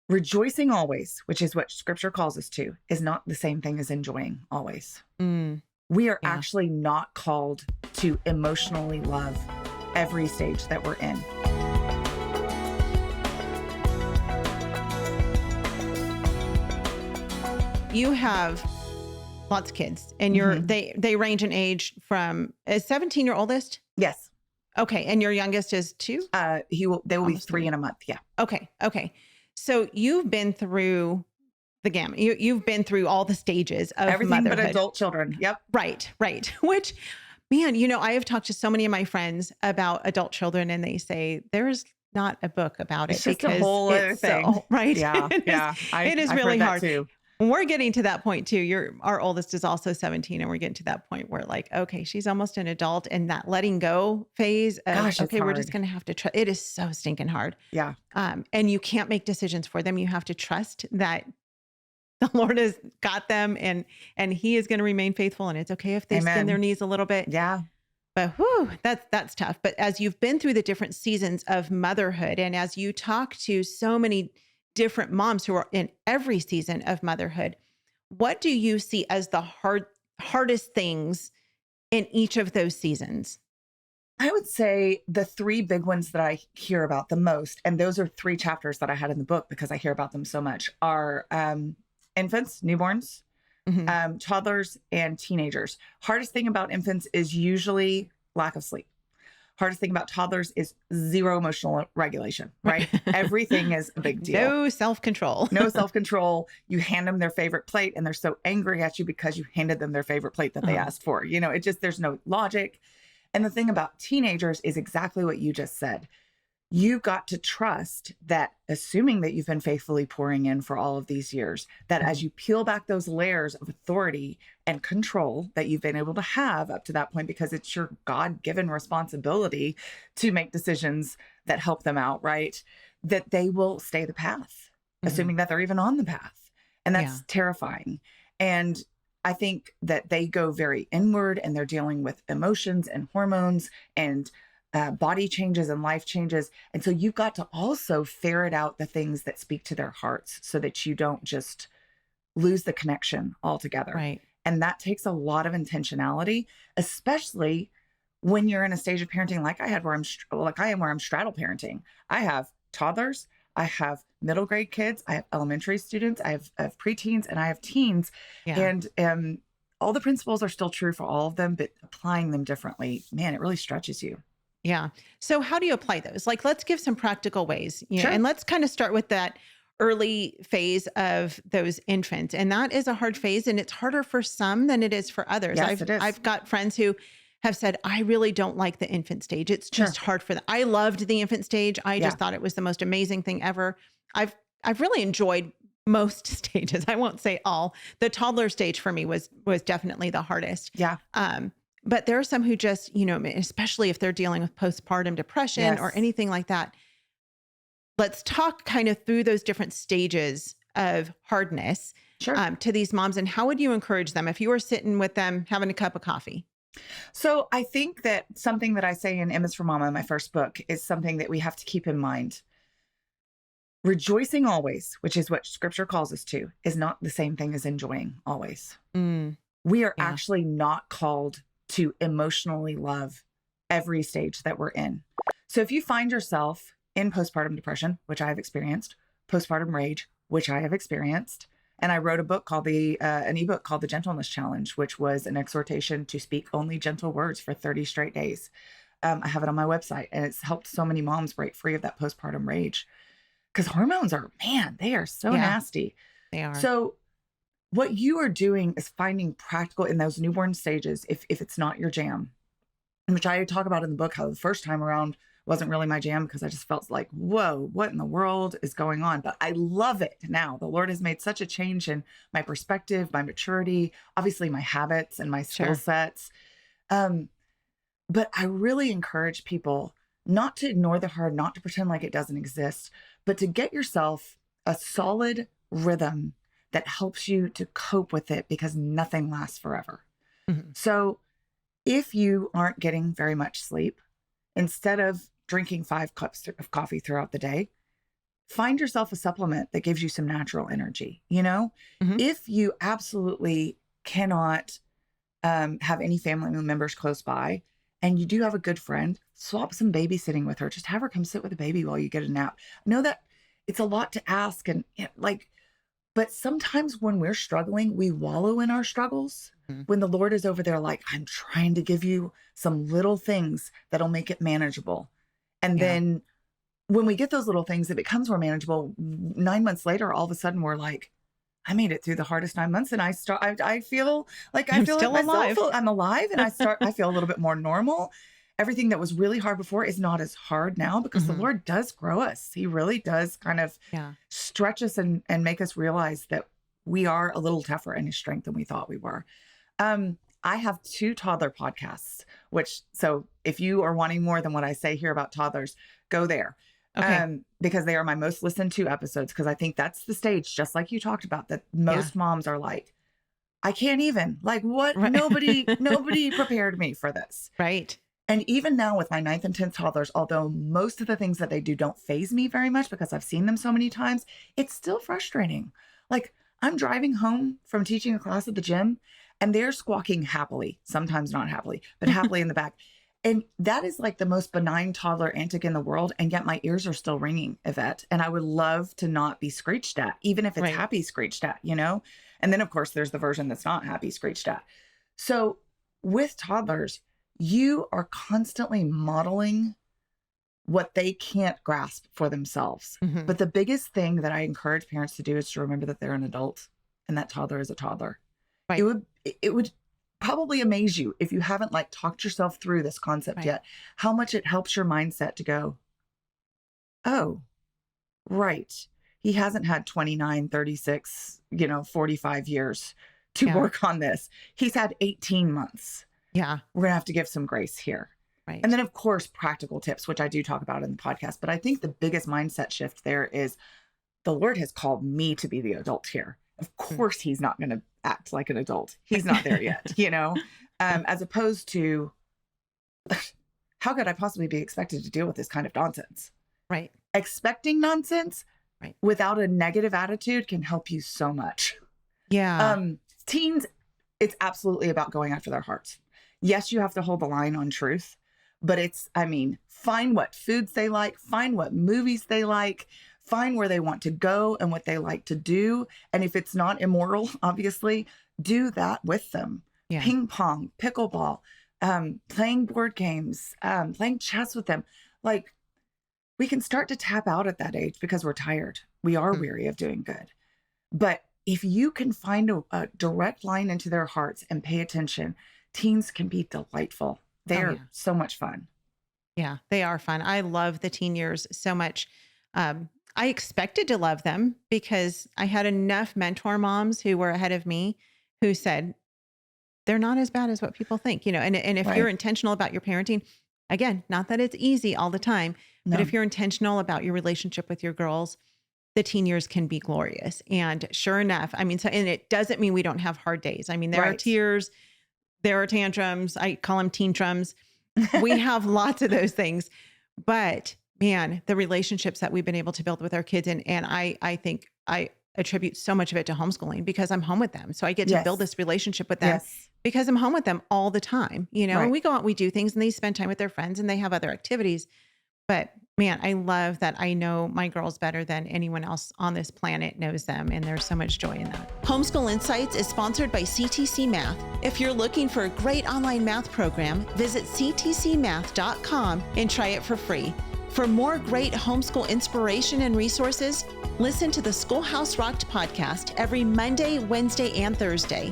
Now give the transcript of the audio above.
Rejoicing always, which is what scripture calls us to, is not the same thing as enjoying always. We are actually not called to emotionally love every stage that we're in. You have lots of kids and they range in age from, is 17 your oldest? Yes. Okay. And your youngest is 2? They will be 3 in a month. Yeah. Okay. So you've been through the gamut. You've been through all the stages of everything motherhood. But adult children. Yep. Right. Which, man, I have talked to so many of my friends about adult children and they say there's not a book about It's it just a whole other thing. Right. Yeah. It is I've really heard that hard. Too. We're getting to that point too. Our oldest is also 17 and we're getting to that point where like, okay, she's almost an adult and that letting go phase of, Gosh, okay, we're just going to have to trust. It is so stinking hard. Yeah. And you can't make decisions for them. You have to trust that the Lord has got them and he is going to remain faithful. And it's okay if they skin their knees a little bit. Yeah. But that's tough. But as you've been through the different seasons of motherhood and as you talk to so many different moms who are in every season of motherhood, what do you see as the hardest things in each of those seasons? I would say the 3 big ones that I hear about the most, and those are 3 chapters that I had in the book because I hear about them so much, are infants, newborns, toddlers, and teenagers. Hardest thing about infants is usually lack of sleep. Hardest thing about toddlers is 0 emotional regulation, right? Everything is a big deal. No self-control. No self-control. You hand them their favorite plate and they're so angry at you because you handed them their favorite plate that they asked for. There's no logic. And the thing about teenagers is exactly what you just said. You got to trust that, assuming that you've been faithfully pouring in for all of these years, that as you peel back those layers of authority and control that you've been able to have up to that point, because it's your God-given responsibility to make decisions that help them out, right? That they will stay the path, assuming that they're even on the path. And that's terrifying. And I think that they go very inward and they're dealing with emotions and hormones and body changes and life changes. And so you've got to also ferret out the things that speak to their hearts so that you don't just lose the connection altogether. Right. And that takes a lot of intentionality, especially when you're in a stage of parenting like I had, where I'm straddle parenting. I have toddlers, I have middle grade kids, I have elementary students, I have preteens, and I have teens. Yeah. And all the principles are still true for all of them, but applying them differently, man, it really stretches you. Yeah. So how do you apply those? Like, let's give some practical ways, Sure. And let's kind of start with that early phase of those infants. And that is a hard phase, and it's harder for some than it is for others. Yes, it is. I've got friends who have said, I really don't like the infant stage. It's just hard for them. I loved the infant stage. I just thought it was the most amazing thing ever. I've really enjoyed most stages. I won't say all. The toddler stage for me was definitely the hardest. Yeah. But there are some who just, especially if they're dealing with postpartum depression or anything like that. Let's talk kind of through those different stages of hardness to these moms. And how would you encourage them if you were sitting with them having a cup of coffee? So I think that something that I say in Amidst for Mama, my first book, is something that we have to keep in mind. Rejoicing always, which is what scripture calls us to, is not the same thing as enjoying always. We are actually not called to emotionally love every stage that we're in. So if you find yourself in postpartum depression, which I have experienced, postpartum rage, which I have experienced, and I wrote a book called an ebook called The Gentleness Challenge, which was an exhortation to speak only gentle words for 30 straight days. I have it on my website, and it's helped so many moms break free of that postpartum rage, because hormones they are so nasty. They are. So what you are doing is finding practical in those newborn stages, if it's not your jam, which I talk about in the book, how the first time around wasn't really my jam because I just felt like, whoa, what in the world is going on? But I love it now. The Lord has made such a change in my perspective, my maturity, obviously my habits and my skill sets. But I really encourage people not to ignore the hard, not to pretend like it doesn't exist, but to get yourself a solid rhythm that helps you to cope with it, because nothing lasts forever. So if you aren't getting very much sleep, instead of drinking 5 cups of coffee throughout the day, find yourself a supplement that gives you some natural energy. Mhm. If you absolutely cannot have any family members close by, and you do have a good friend, swap some babysitting with her. Just have her come sit with the baby while you get a nap. I know that it's a lot to ask, and but sometimes when we're struggling, we wallow in our struggles. Mhm. When the Lord is over there, like, I'm trying to give you some little things that'll make it manageable. And Yeah. then when we get those little things, it becomes more manageable. 9 months later, all of a sudden we're like, I made it through the hardest 9 months, and I feel like I'm like still alive. myself. I'm alive, and I feel a little bit more normal. Everything that was really hard before is not as hard now, because the Mhm. Lord does grow us. He really does kind of Yeah. stretch us and make us realize that we are a little tougher in His strength than we thought we were. I have 2 toddler podcasts, so if you are wanting more than what I say here about toddlers, go there. Okay. Because they are my most listened to episodes, because I think that's the stage, just like you talked about, that Yeah. most moms are like, I can't even, like, what? Right. Nobody prepared me for this. Right. And even now with my 9th and 10th toddlers, although most of the things that they do don't faze me very much because I've seen them so many times, it's still frustrating. Like, I'm driving home from teaching a class at the gym, and they're squawking happily, sometimes not happily, but happily in the back. And that is like the most benign toddler antic in the world. And yet my ears are still ringing, Yvette. And I would love to not be screeched at, even if it's Right. happy screeched at, And then, of course, there's the version that's not happy screeched at. So with toddlers, you are constantly modeling what they can't grasp for themselves. Mhm. But the biggest thing that I encourage parents to do is to remember that they're an adult and that toddler is a toddler. Right. It would probably amaze you, if you haven't talked yourself through this concept Right. yet, how much it helps your mindset to go, oh, right. He hasn't had 29, 36, 45 years to Yeah. work on this. He's had 18 months. Yeah. We're going to have to give some grace here. Right. And then, of course, practical tips, which I do talk about in the podcast. But I think the biggest mindset shift there is, the Lord has called me to be the adult here. Of course, He's not going to act like an adult. He's not there yet, as opposed to, how could I possibly be expected to deal with this kind of nonsense? Right. Expecting nonsense Right. without a negative attitude can help you so much. Yeah. Teens, it's absolutely about going after their hearts. Yes, you have to hold the line on truth, but find what foods they like, find what movies they like, find where they want to go and what they like to do. And if it's not immoral, obviously, do that with them. Yeah. Ping pong, pickleball, playing board games, playing chess with them. We can start to tap out at that age because we're tired. We are weary of doing good. But if you can find a direct line into their hearts and pay attention, teens can be delightful. They're so much fun. Yeah, they are fun. I love the teen years so much. I expected to love them because I had enough mentor moms who were ahead of me who said, they're not as bad as what people think, and if Right. you're intentional about your parenting, again, not that it's easy all the time, but No. if you're intentional about your relationship with your girls, the teen years can be glorious. And sure enough, and it doesn't mean we don't have hard days. There are Right. tears, there are tantrums. I call them teen trums. We have lots of those things, but man, the relationships that we've been able to build with our kids. And I think I attribute so much of it to homeschooling because I'm home with them. So I get to Yes. build this relationship with them Yes. because I'm home with them all the time, Right. and we go out, we do things, and they spend time with their friends and they have other activities. But man, I love that I know my girls better than anyone else on this planet knows them. And there's so much joy in that. Homeschool Insights is sponsored by CTC Math. If you're looking for a great online math program, visit ctcmath.com and try it for free. For more great homeschool inspiration and resources, listen to the Schoolhouse Rocked podcast every Monday, Wednesday, and Thursday.